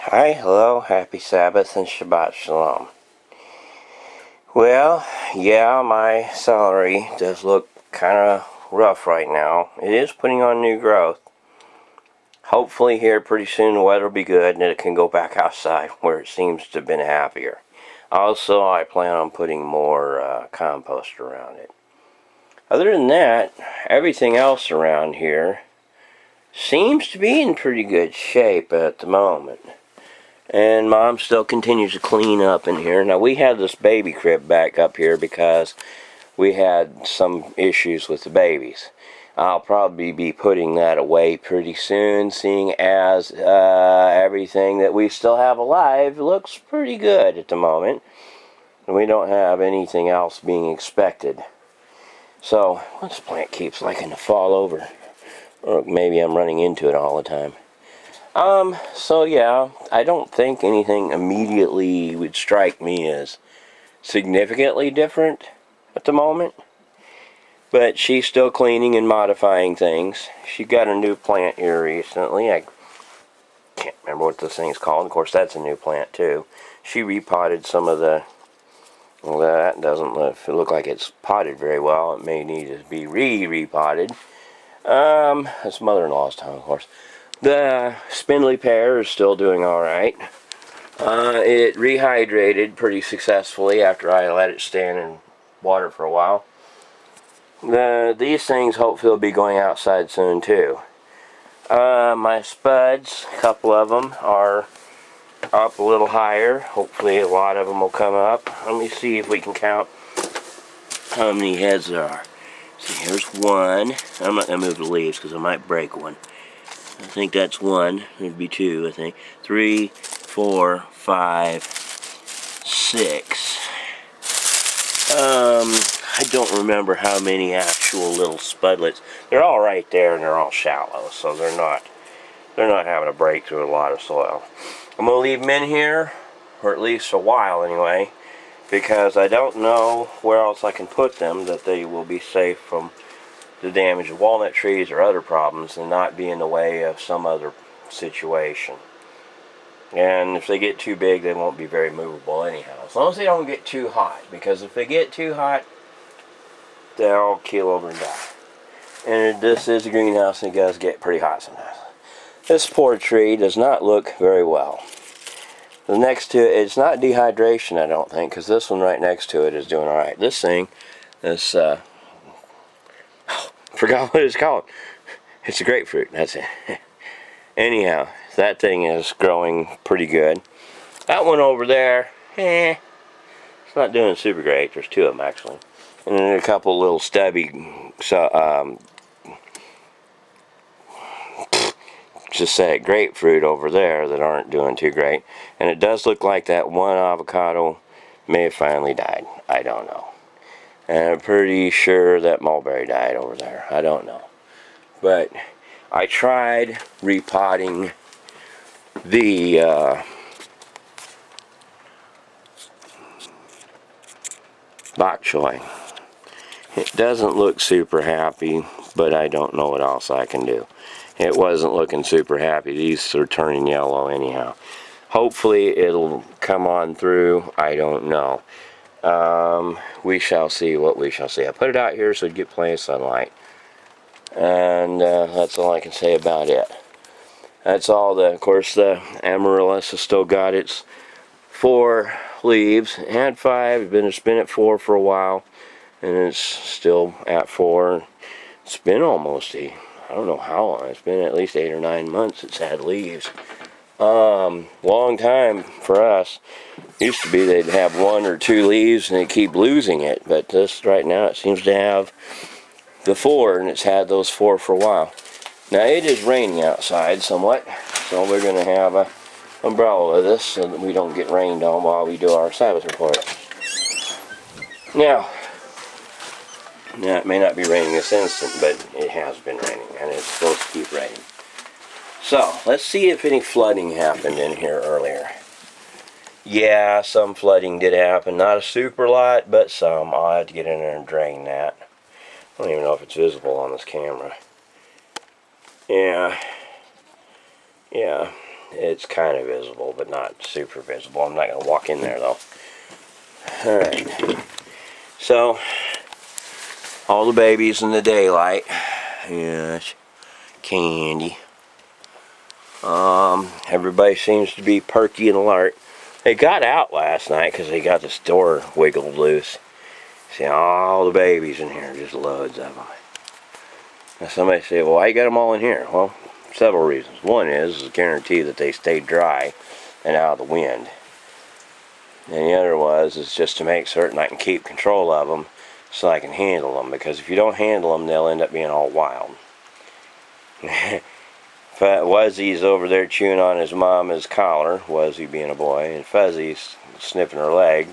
Hi, hello, happy Sabbath and Shabbat Shalom. Well, yeah, my celery does look kind of rough right now. It is putting on new growth. Hopefully here pretty soon the weather will be good and it can go back outside where it seems to have been happier. Also, I plan on putting more compost around it. Other than that, everything else around here seems to be in pretty good shape at the moment. And Mom still continues to clean up in here. Now, we had this baby crib back up here because we had some issues with the babies. I'll probably be putting that away pretty soon, seeing as everything that we still have alive looks pretty good at the moment. And we don't have anything else being expected. So, this plant keeps liking to fall over. Or maybe I'm running into it all the time. So yeah, I don't think anything immediately would strike me as significantly different at the moment. But she's still cleaning and modifying things. She got a new plant here recently. I can't remember what this thing's called. Of course, that's a new plant too. She repotted some of the... Well, that doesn't look like it's potted very well. It may need to be repotted. That's mother-in-law's time, of course. The spindly pear is still doing alright. It rehydrated pretty successfully after I let it stand in water for a while. These things hopefully will be going outside soon too. My spuds, a couple of them are up a little higher. Hopefully a lot of them will come up. Let me see if we can count how many heads there are. See, here's one. I'm not going to move the leaves because I might break one. I think that's one. There'd be two, I think. 3, 4, 5, 6. I don't remember how many actual little spudlets. They're all right there and they're all shallow, so they're not having to break through a lot of soil. I'm going to leave them in here, or at least a while anyway, because I don't know where else I can put them that they will be safe from the damage of walnut trees or other problems and not be in the way of some other situation. And if they get too big, they won't be very movable anyhow. As long as they don't get too hot, because if they get too hot, they'll keel over and die. And this is a greenhouse and it does get pretty hot sometimes. This poor tree does not look very well. The next to it, it's not dehydration, I don't think, because this one right next to it is doing alright. This thing, this forgot what it's called. It's a grapefruit, that's it. Anyhow, that thing is growing pretty good. That one over there, it's not doing super great. There's two of them actually. And then a couple little stubby, just say grapefruit over there that aren't doing too great. And it does look like that one avocado may have finally died. I don't know. And I'm pretty sure that mulberry died over there. I don't know. But I tried repotting the bok choy. It doesn't look super happy, but I don't know what else I can do. It wasn't looking super happy. These are turning yellow anyhow. Hopefully it'll come on through. I don't know. We shall see what we shall see. I put it out here so it'd get plenty of sunlight. And that's all I can say about it. That's all. Of course, the amaryllis has still got its 4 leaves. It had 5. It's been at 4 for a while. And it's still at 4. It's been almost I don't know how long. It's been at least 8 or 9 months it's had leaves. Long time for us. Used to be they'd have 1 or 2 leaves and they'd keep losing it. But this right now it seems to have the 4, and it's had those 4 for a while. Now it is raining outside somewhat, so we're going to have a umbrella with us so that we don't get rained on while we do our Sabbath report. Now, it may not be raining this instant, but it has been raining, and it's supposed to keep raining. So, let's see if any flooding happened in here earlier. Yeah, some flooding did happen. Not a super lot, but some. I'll have to get in there and drain that. I don't even know if it's visible on this camera. Yeah. It's kind of visible, but not super visible. I'm not going to walk in there, though. Alright. So, all the babies in the daylight. Yes. Candy. Everybody seems to be perky and alert. They got out last night because they got this door wiggled loose. See all the babies in here, just loads of them. Now somebody say, well, why you got them all in here? Well, several reasons. One is a guarantee that they stay dry and out of the wind. And the other is just to make certain I can keep control of them so I can handle them. Because if you don't handle them, they'll end up being all wild. Wuzzy's over there chewing on his mama's collar, Wuzzy being a boy, and Fuzzy's sniffing her leg,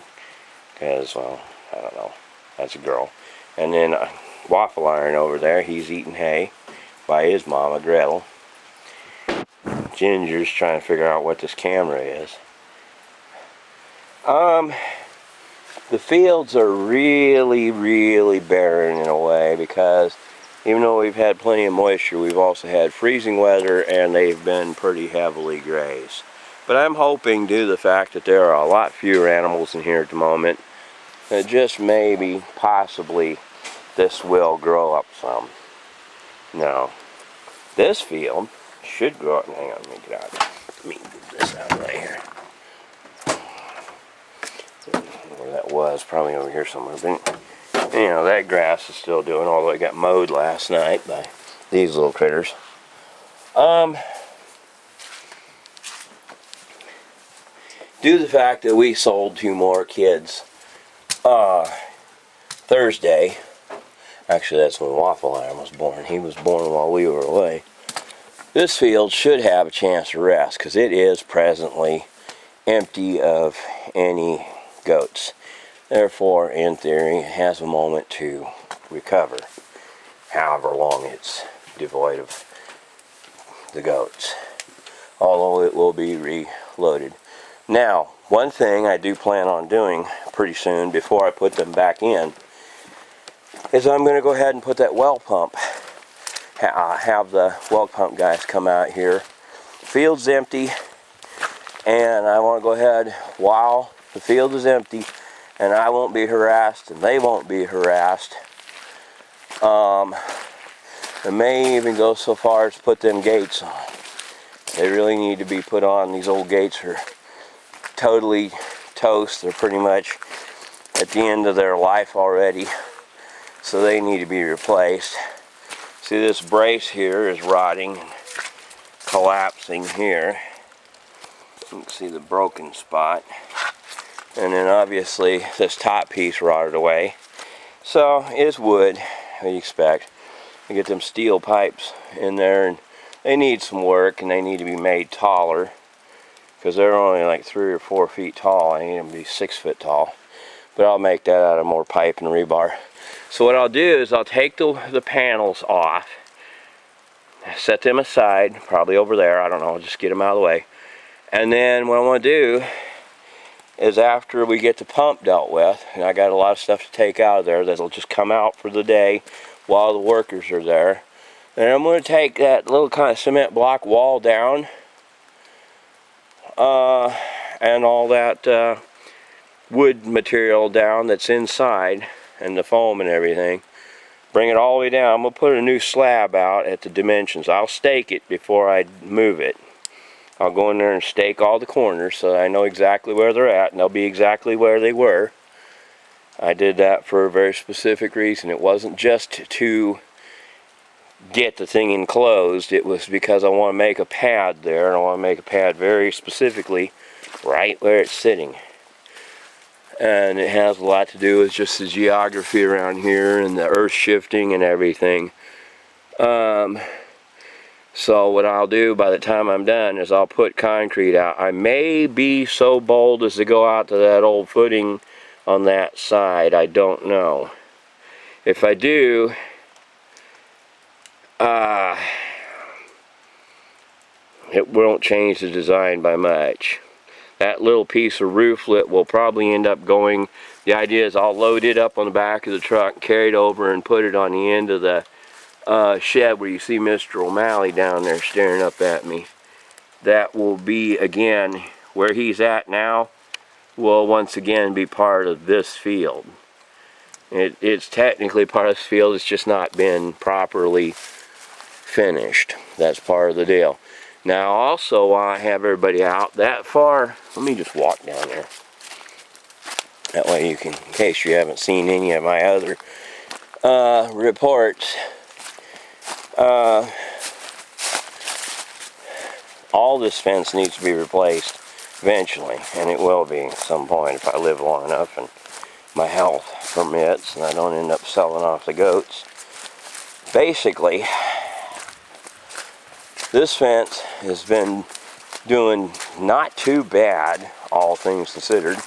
because, well, I don't know, that's a girl. And then Waffle Iron over there, he's eating hay by his mama, Gretel. Ginger's trying to figure out what this camera is. The fields are really, really barren in a way, because even though we've had plenty of moisture, we've also had freezing weather, and they've been pretty heavily grazed. But I'm hoping, due to the fact that there are a lot fewer animals in here at the moment, that just maybe, possibly, this will grow up some. Now, this field should grow up. Hang on, let me get out. Let me get this out right here. Where that was, probably over here somewhere. But, you know, that grass is still doing, although it got mowed last night by these little critters. Due to the fact that we sold 2 more kids Thursday, actually that's when Waffle Iron was born. He was born while we were away. This field should have a chance to rest, because it is presently empty of any goats. Therefore, in theory, it has a moment to recover, however long it's devoid of the goats, although it will be reloaded. Now, one thing I do plan on doing pretty soon before I put them back in is I'm going to go ahead and put that well pump, have the well pump guys come out here. The field's empty, and I want to go ahead while the field is empty, and I won't be harassed, and they won't be harassed. I may even go so far as to put them gates on. They really need to be put on. These old gates are totally toast. They're pretty much at the end of their life already, so they need to be replaced. See, this brace here is rotting and collapsing here. You can see the broken spot. And then obviously this top piece rotted away. So it's wood, what you expect. You get them steel pipes in there, and they need some work, and they need to be made taller, because they're only like 3 or 4 feet tall. I need them to be 6 foot tall. But I'll make that out of more pipe and rebar. So what I'll do is I'll take the panels off, set them aside, probably over there, I don't know, just get them out of the way. And then what I want to do is, after we get the pump dealt with, and I got a lot of stuff to take out of there that'll just come out for the day while the workers are there, then I'm going to take that little kind of cement block wall down, and all that wood material down that's inside, and the foam and everything, bring it all the way down. I'm going to put a new slab out at the dimensions. I'll stake it before I move it. I'll go in there and stake all the corners so that I know exactly where they're at, and they'll be exactly where they were. I did that for a very specific reason. It wasn't just to get the thing enclosed. It was because I want to make a pad there, and I want to make a pad very specifically right where it's sitting. And it has a lot to do with just the geography around here and the earth shifting and everything. So what I'll do by the time I'm done is I'll put concrete out. I may be so bold as to go out to that old footing on that side. I don't know. If I do, it won't change the design by much. That little piece of rooflet will probably end up going, the idea is I'll load it up on the back of the truck, carry it over, and put it on the end of the shed where you see Mr. O'Malley down there staring up at me. that will be, again, where he's at now, will once again be part of this field. It's technically part of this field, it's just not been properly finished. That's part of the deal. Now also, while I have everybody out that far, let me just walk down there. That way you can, in case you haven't seen any of my other reports, all this fence needs to be replaced eventually, and it will be at some point if I live long enough and my health permits and I don't end up selling off the goats. Basically, this fence has been doing not too bad, all things considered.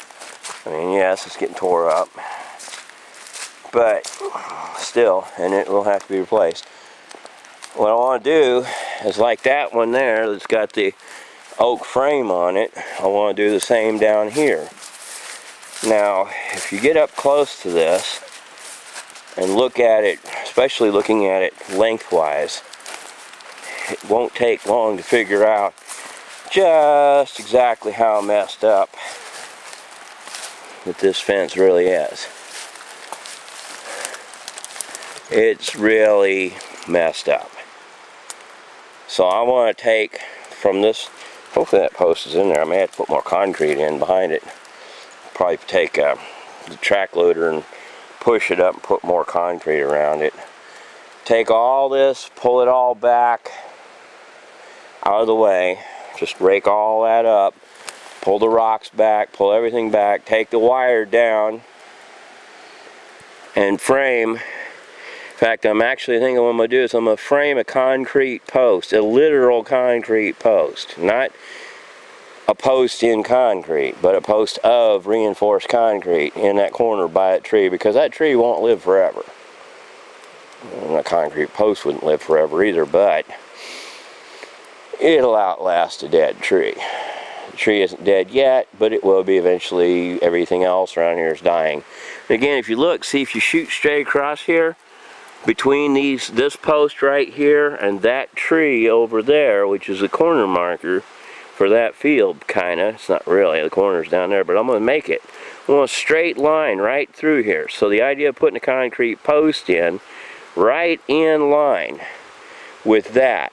I mean, yes, it's getting tore up, but still, and it will have to be replaced. What I want to do is, like that one there that's got the oak frame on it, I want to do the same down here. Now, if you get up close to this and look at it, especially looking at it lengthwise, it won't take long to figure out just exactly how messed up that this fence really is. It's really messed up. So I want to take from this, hopefully that post is in there, I may have to put more concrete in behind it. Probably take the track loader and push it up and put more concrete around it. Take all this, pull it all back out of the way, just rake all that up, pull the rocks back, pull everything back, take the wire down, and frame. In fact, I'm actually thinking what I'm going to do is I'm going to frame a concrete post, a literal concrete post, not a post in concrete, but a post of reinforced concrete in that corner by that tree, because that tree won't live forever. And a concrete post wouldn't live forever either, but it'll outlast a dead tree. The tree isn't dead yet, but it will be eventually. Everything else around here is dying. And again, if you look, see if you shoot straight across here, between this post right here and that tree over there, which is a corner marker for that field, kinda. It's not really, the corner's down there, but I'm gonna make it. I want a straight line right through here. So the idea of putting a concrete post in, right in line with that.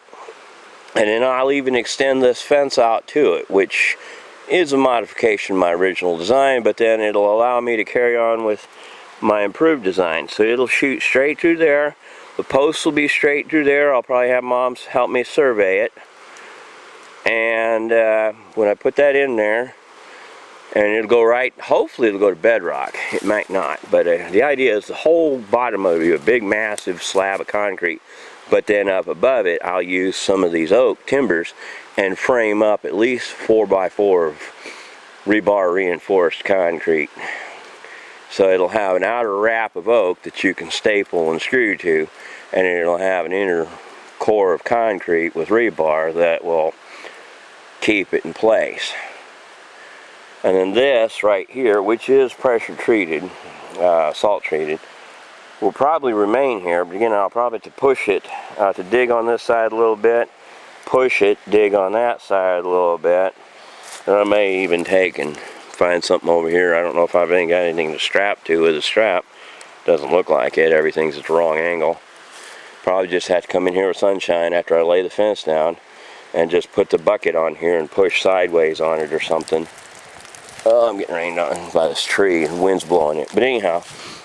And then I'll even extend this fence out to it, which is a modification of my original design, but then it'll allow me to carry on with my improved design. So it'll shoot straight through there. The posts will be straight through there. I'll probably have Mom help me survey it. And when I put that in there, and it'll go right, hopefully it'll go to bedrock. It might not, but the idea is the whole bottom of it will be a big massive slab of concrete, but then up above it I'll use some of these oak timbers and frame up at least 4x4 of rebar reinforced concrete. So it'll have an outer wrap of oak that you can staple and screw to, and it'll have an inner core of concrete with rebar that will keep it in place. And then this right here, which is pressure treated, salt treated, will probably remain here, but again I'll probably have to push it, to dig on this side a little bit, push it, dig on that side a little bit, and I may even take and find something over here. I don't know if I've even got anything to strap to with a strap. Doesn't look like it, everything's at the wrong angle. Probably just have to come in here with sunshine after I lay the fence down and just put the bucket on here and push sideways on it or something. Oh, I'm getting rained on by this tree and the wind's blowing it. But anyhow,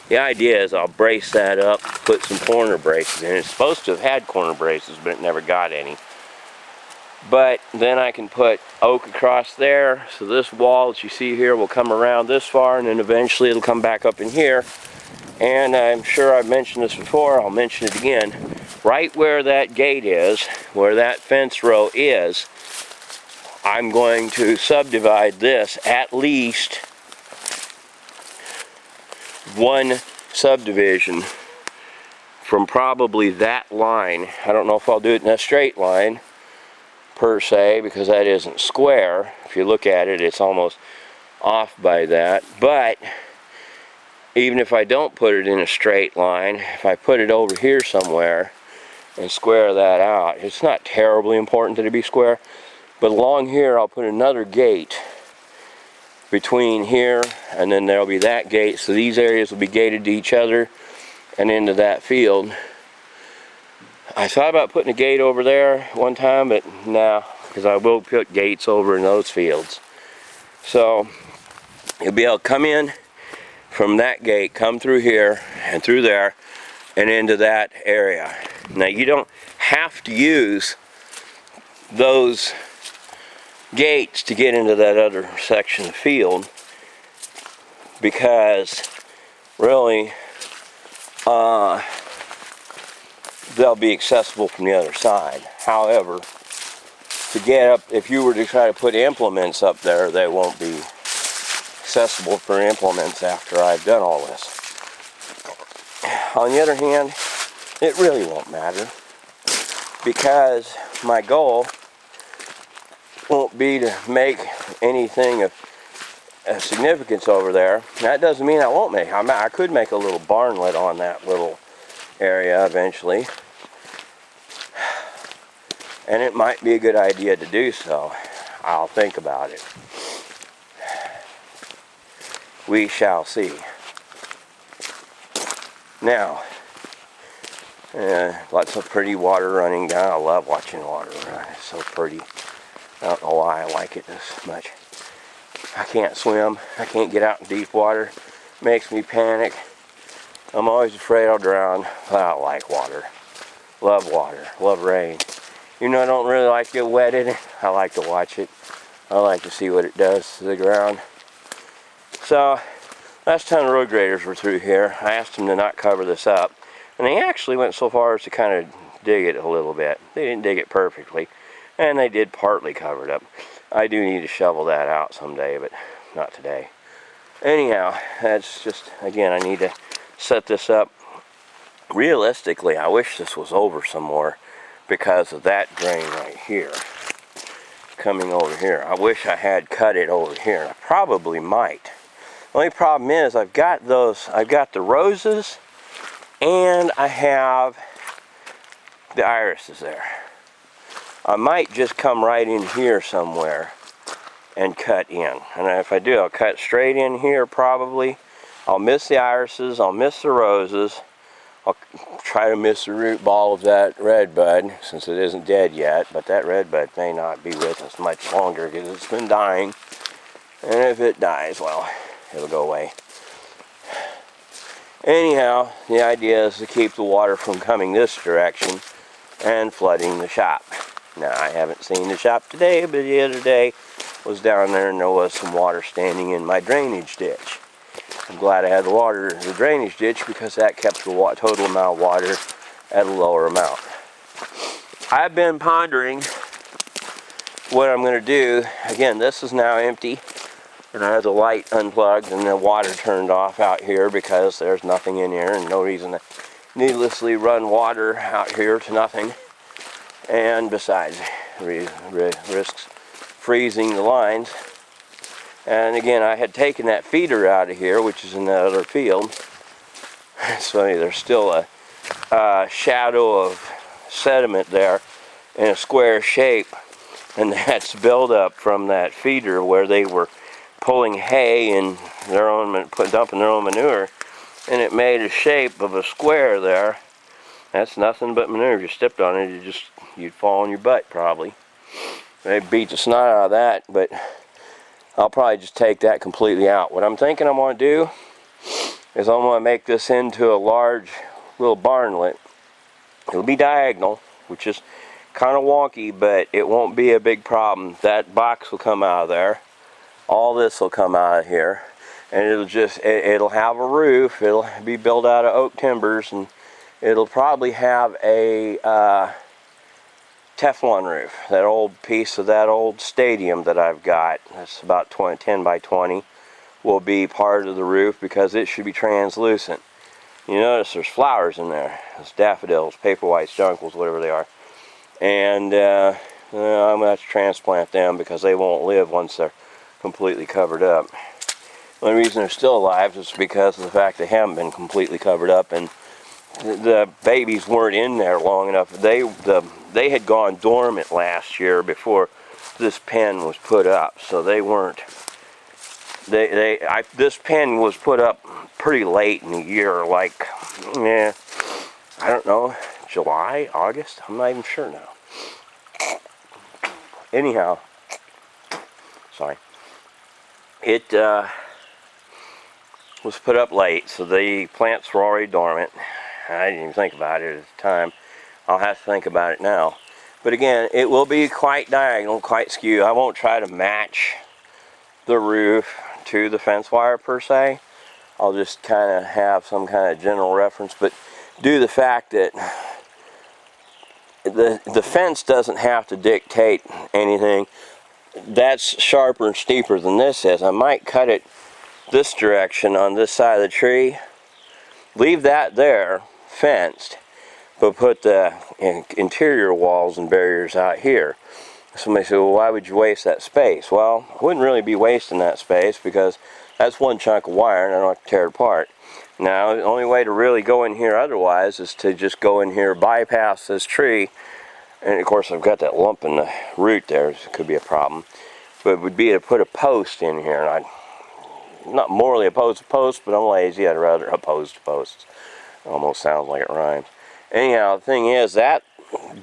the idea is I'll brace that up, put some corner braces in. It's supposed to have had corner braces, but it never got any. But then I can put oak across there, so this wall that you see here will come around this far, and then eventually it'll come back up in here. And I'm sure I've mentioned this before, I'll mention it again. Right where that gate is, where that fence row is, I'm going to subdivide this at least one subdivision from probably that line. I don't know if I'll do it in a straight line per se, because that isn't square. If you look at it, it's almost off by that. But even if I don't put it in a straight line, if I put it over here somewhere and square that out, it's not terribly important that it be square, But along here I'll put another gate between here, and then there'll be that gate, so these areas will be gated to each other and into that field. I thought about putting a gate over there one time, but nah, because I will put gates over in those fields. So you'll be able to come in from that gate, come through here and through there and into that area. Now you don't have to use those gates to get into that other section of the field, because really they'll be accessible from the other side. However, to get up, if you were to try to put implements up there, they won't be accessible for implements after I've done all this. On the other hand, it really won't matter, because my goal won't be to make anything of significance over there. That doesn't mean I won't make. I could make a little barnlet on that little area eventually, and it might be a good idea to do so. I'll think about it. We shall see. Now, lots of pretty water running down. I love watching water run. It's so pretty. I don't know why I like it this much. I can't swim. I can't get out in deep water. It makes me panic. I'm always afraid I'll drown. But I like water. Love water. Love rain. You know, I don't really like to get wet in it. I like to watch it. I like to see what it does to the ground. So, last time the road graders were through here, I asked them to not cover this up. And they actually went so far as to kind of dig it a little bit. They didn't dig it perfectly. And they did partly cover it up. I do need to shovel that out someday, but not today. Anyhow, that's just, again, I need to set this up. Realistically, I wish this was over some more because of that drain right here. Coming over here. I wish I had cut it over here. And I probably might. The only problem is I've got the roses and I have the irises there. I might just come right in here somewhere and cut in. And if I do, I'll cut straight in here probably. I'll miss the irises, I'll miss the roses. I'll try to miss the root ball of that redbud since it isn't dead yet, but that redbud may not be with us much longer because it's been dying. And if it dies, well, it'll go away. Anyhow, the idea is to keep the water from coming this direction and flooding the shop. Now, I haven't seen the shop today, but the other day was down there and there was some water standing in my drainage ditch. I'm glad I had the drainage ditch, because that kept the total amount of water at a lower amount. I've been pondering what I'm going to do. Again, this is now empty, and I have the light unplugged and the water turned off out here because there's nothing in here and no reason to needlessly run water out here to nothing. And besides, risks freezing the lines. And again, I had taken that feeder out of here, which is in that other field. So there's still a shadow of sediment there in a square shape. And that's buildup from that feeder where they were pulling hay and dumping their own manure. And it made a shape of a square there. That's nothing but manure. If you stepped on it, you'd fall on your butt probably. They beat the snot out of that, but I'll probably just take that completely out. What I'm thinking I'm going to do is I'm going to make this into a large little barnlet. It'll be diagonal, which is kind of wonky, but it won't be a big problem. That box will come out of there. All this will come out of here. And it'll have a roof. It'll be built out of oak timbers, and it'll probably have a Teflon roof. That old piece of that old stadium that I've got, that's about 10 by 20, will be part of the roof because it should be translucent. You notice there's flowers in there. There's daffodils, paper whites, jonquils, whatever they are. And I'm going to have to transplant them because they won't live once they're completely covered up. The only reason they're still alive is because of the fact they haven't been completely covered up, and the babies weren't in there long enough. They had gone dormant last year before this pen was put up, so they weren't. This pen was put up pretty late in the year, like, I don't know, July, August. I'm not even sure now. Anyhow, sorry. It was put up late, so the plants were already dormant. I didn't even think about it at the time. I'll have to think about it now. But again, it will be quite diagonal, quite skew. I won't try to match the roof to the fence wire per se. I'll just kind of have some kind of general reference, but due to the fact that the fence doesn't have to dictate anything, that's sharper and steeper than this is. I might cut it this direction on this side of the tree, leave that there fenced, but put the interior walls and barriers out here. Somebody said, well, why would you waste that space? Well, I wouldn't really be wasting that space because that's one chunk of wire and I don't have to tear it apart. Now, the only way to really go in here otherwise is to just go in here, bypass this tree, and of course I've got that lump in the root there, so it could be a problem. But it would be to put a post in here, and I'm not morally opposed to posts, but I'm lazy. I'd rather oppose to posts. It almost sounds like it rhymes. Anyhow, the thing is, that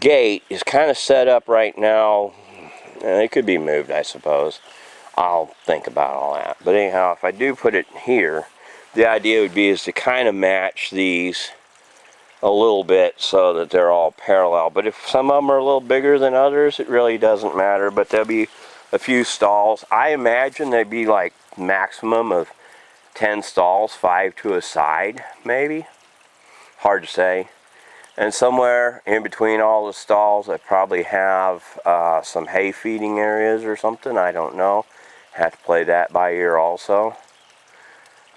gate is kind of set up right now. It could be moved, I suppose. I'll think about all that. But anyhow, if I do put it here, the idea would be is to kind of match these a little bit so that they're all parallel. But if some of them are a little bigger than others, it really doesn't matter. But there'll be a few stalls. I imagine they'd be like maximum of 10 stalls, 5 to a side, maybe. Hard to say. And somewhere in between all the stalls, I probably have some hay feeding areas or something. I don't know. Have to play that by ear also.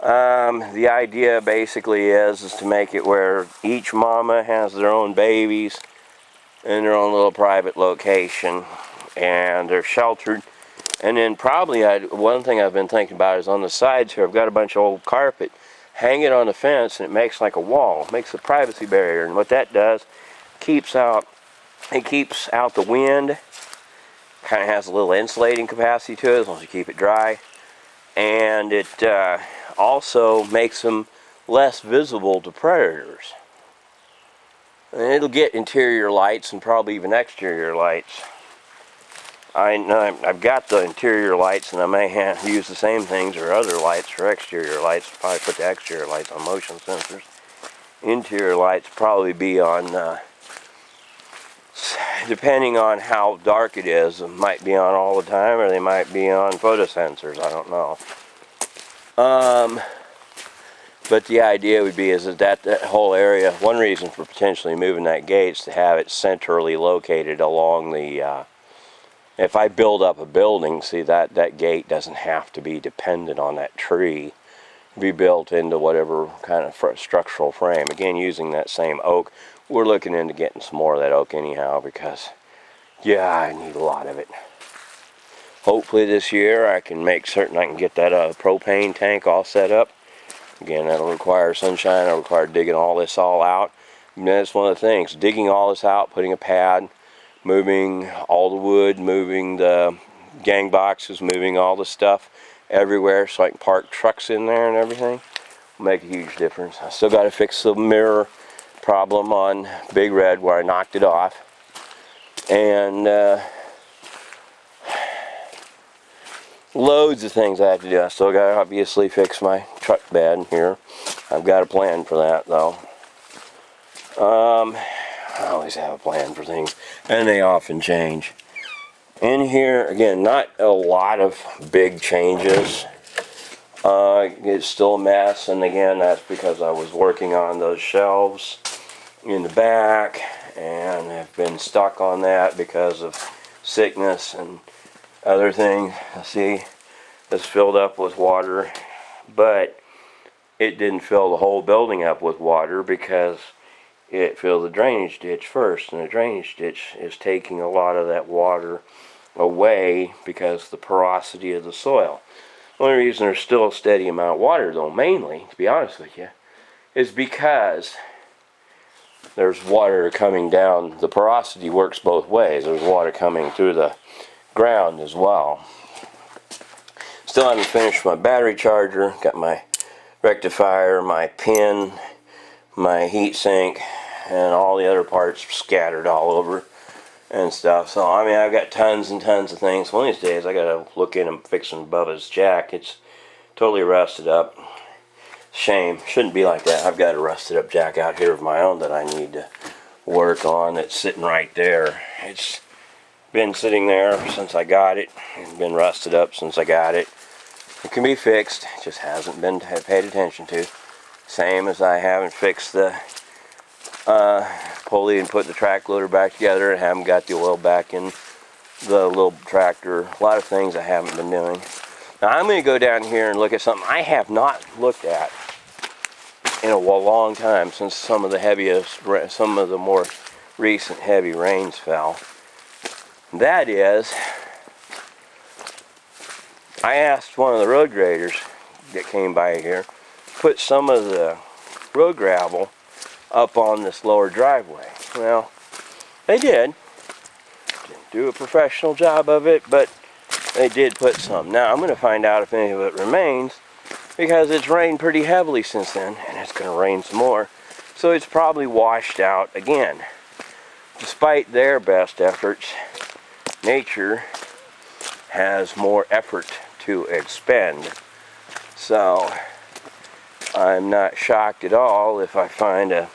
The idea basically is to make it where each mama has their own babies in their own little private location, and they're sheltered. And then probably one thing I've been thinking about is on the sides here, I've got a bunch of old carpet. Hang it on the fence and it makes like a wall. It makes a privacy barrier, and what that does, it keeps out the wind. Kind of has a little insulating capacity to it as long as you keep it dry, and it also makes them less visible to predators. And it'll get interior lights and probably even exterior lights. I know I've got the interior lights, and I may use the same things or other lights for exterior lights. Probably put the exterior lights on motion sensors. Interior lights probably be on, depending on how dark it is, it might be on all the time, or they might be on photosensors. I don't know. But the idea would be is that whole area, one reason for potentially moving that gate is to have it centrally located along the, if I build up a building, see that gate doesn't have to be dependent on that tree. Be built into whatever kind of structural frame. Again, using that same oak. We're looking into getting some more of that oak anyhow because, yeah, I need a lot of it. Hopefully this year I can make certain I can get that propane tank all set up. Again, that'll require sunshine. It'll require digging all this all out. And that's one of the things. Digging all this out, putting a pad, moving all the wood, moving the gang boxes, moving all the stuff everywhere so I can park trucks in there and everything will make a huge difference. I still got to fix the mirror problem on Big Red where I knocked it off. And loads of things I have to do. I still got to obviously fix my truck bed here. I've got a plan for that though. I always have a plan for things, and they often change. In here, again, not a lot of big changes. It's still a mess, and again, that's because I was working on those shelves in the back, and have been stuck on that because of sickness and other things. See, this filled up with water, but it didn't fill the whole building up with water because it filled the drainage ditch first, and the drainage ditch is taking a lot of that water away because of the porosity of the soil. The only reason there's still a steady amount of water, though, mainly, to be honest with you, is because there's water coming down. The porosity works both ways. There's water coming through the ground as well. Still haven't finished my battery charger. Got my rectifier, my pin, my heat sink, and all the other parts scattered all over and stuff. So I mean, I've got tons and tons of things. One of these days I gotta look in and fixing Bubba's jack. It's totally rusted up. Shame. Shouldn't be like that. I've got a rusted up jack out here of my own that I need to work on. That's sitting right there. It's been sitting there since I got it. It's been rusted up since I got it. It can be fixed. It just hasn't been paid attention to. Same as I haven't fixed the pulley and put the track loader back together, and haven't got the oil back in the little tractor. A lot of things I haven't been doing. Now I'm going to go down here and look at something I have not looked at in a long time, since some of the more recent heavy rains fell. That is, I asked one of the road graders that came by here, put some of the road gravel up on this lower driveway. Well, they did. Didn't do a professional job of it, but they did put some. Now I'm going to find out if any of it remains, because it's rained pretty heavily since then, and it's going to rain some more. So it's probably washed out again. Despite their best efforts, nature has more effort to expend. So I'm not shocked at all if I find a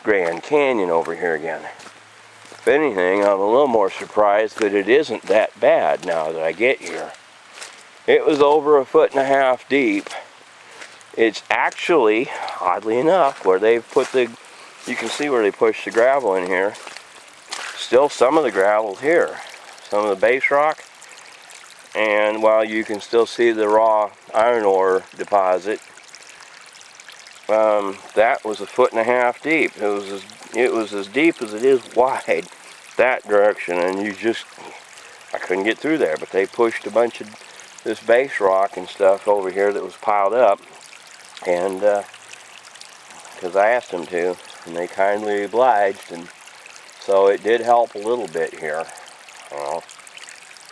Grand Canyon over here again. If anything, I'm a little more surprised that it isn't that bad now that I get here. It was over 1.5 feet deep. It's actually, oddly enough, where they've put you can see where they pushed the gravel in here. Still some of the gravel's here. Some of the base rock. And while you can still see the raw iron ore deposit, that was 1.5 feet deep. It was as deep as it is wide that direction, and I couldn't get through there. But they pushed a bunch of this base rock and stuff over here that was piled up, and because I asked them to, and they kindly obliged, and so it did help a little bit here. Well,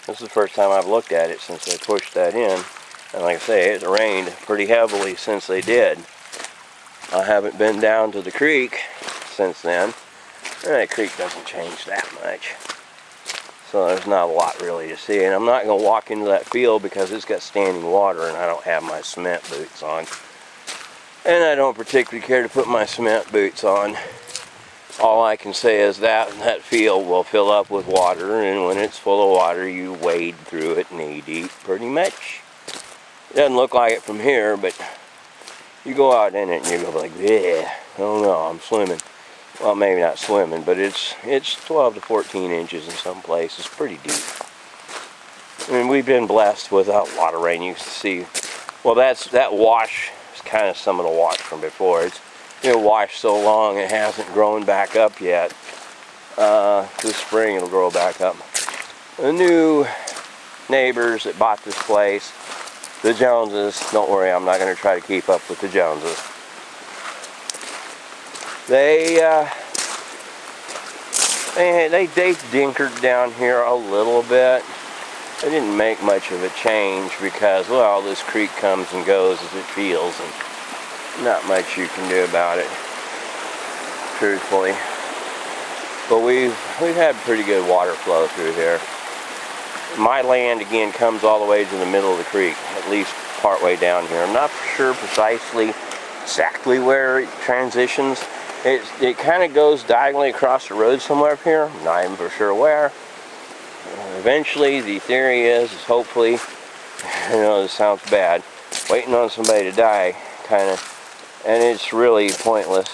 this is the first time I've looked at it since they pushed that in, and like I say, it rained pretty heavily since they did. I haven't been down to the creek since then, and that creek doesn't change that much, so there's not a lot really to see. And I'm not going to walk into that field because it's got standing water, and I don't have my cement boots on, and I don't particularly care to put my cement boots on. All I can say is that field will fill up with water, and when it's full of water, you wade through it knee deep pretty much. It doesn't look like it from here, but you go out in it and you go like, yeah, oh no, I'm swimming. Well, maybe not swimming, but it's 12 to 14 inches in some places, pretty deep. I mean, we've been blessed with a lot of rain. You can see, well, that wash is kind of some of the wash from before. It's washed so long it hasn't grown back up yet. This spring it'll grow back up. The new neighbors that bought this place, the Joneses, don't worry, I'm not going to try to keep up with the Joneses. They dinkered down here a little bit. They didn't make much of a change because, well, this creek comes and goes as it feels, and not much you can do about it, truthfully. But we've had pretty good water flow through here. My land again comes all the way to the middle of the creek, at least part way down here. I'm not sure precisely exactly where it transitions. It kind of goes diagonally across the road somewhere up here. I'm not even for sure where. Eventually, the theory is hopefully, this sounds bad, waiting on somebody to die, kind of, and it's really pointless.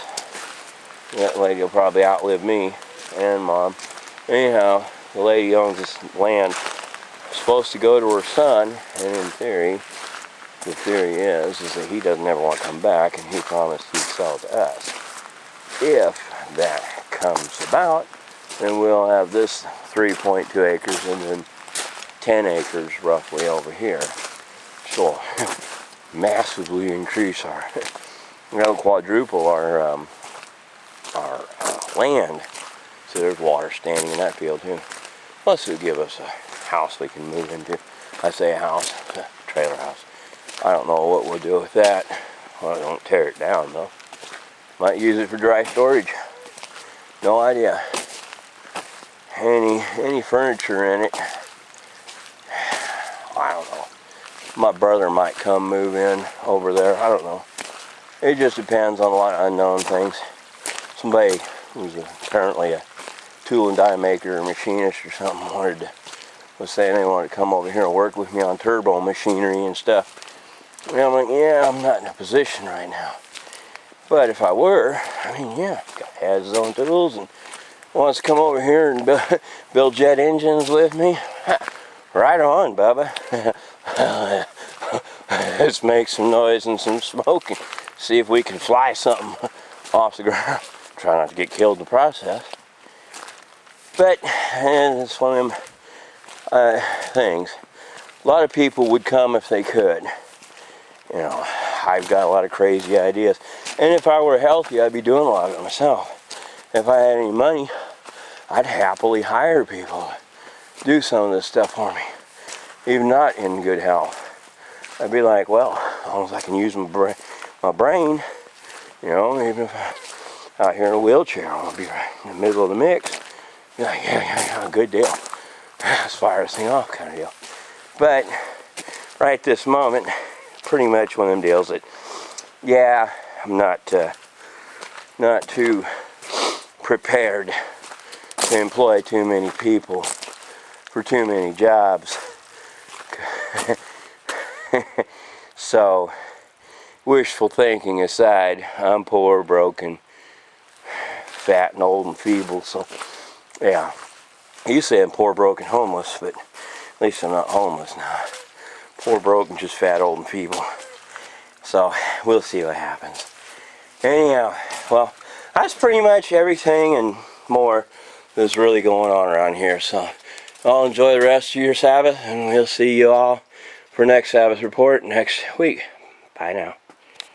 That lady will probably outlive me and Mom. Anyhow, the lady owns this land. It's supposed to go to her son, and in theory, the theory is that he doesn't ever want to come back, and he promised he'd sell it to us. If that comes about, then we'll have this 3.2 acres and then 10 acres roughly over here. So massively increase quadruple our land. So there's water standing in that field too. Plus it'll give us a house we can move into. I say a house, a trailer house. I don't know what we'll do with that. Well, I don't tear it down though. Might use it for dry storage. No idea. Any furniture in it, I don't know. My brother might come move in over there. I don't know. It just depends on a lot of unknown things. Somebody who's apparently a tool and die maker or machinist or something was saying they wanted to come over here and work with me on turbo machinery and stuff. And I'm like, yeah, I'm not in a position right now. But if I were, I mean, yeah, guy has his own tools and wants to come over here and build jet engines with me. Right on, Bubba. Let's make some noise and some smoke and see if we can fly something off the ground. Try not to get killed in the process. But it's one of them things. A lot of people would come if they could. You know, I've got a lot of crazy ideas. And if I were healthy, I'd be doing a lot of it myself. If I had any money, I'd happily hire people to do some of this stuff for me. Even not in good health. I'd be like, well, as long as I can use my brain, you know, even if I'm out here in a wheelchair, I'll be right in the middle of the mix. Be like, yeah, good deal. Let's fire this thing off kind of deal. But right this moment, pretty much one of them deals that, yeah, I'm not too prepared to employ too many people for too many jobs. So, wishful thinking aside, I'm poor, broken, fat and old and feeble, so yeah. You say I'm poor, broken, homeless, but at least I'm not homeless now. Poor, broken, just fat, old and feeble. So, we'll see what happens. Anyhow, well, that's pretty much everything and more that's really going on around here. So, I'll enjoy the rest of your Sabbath, and we'll see you all for next Sabbath report next week. Bye now.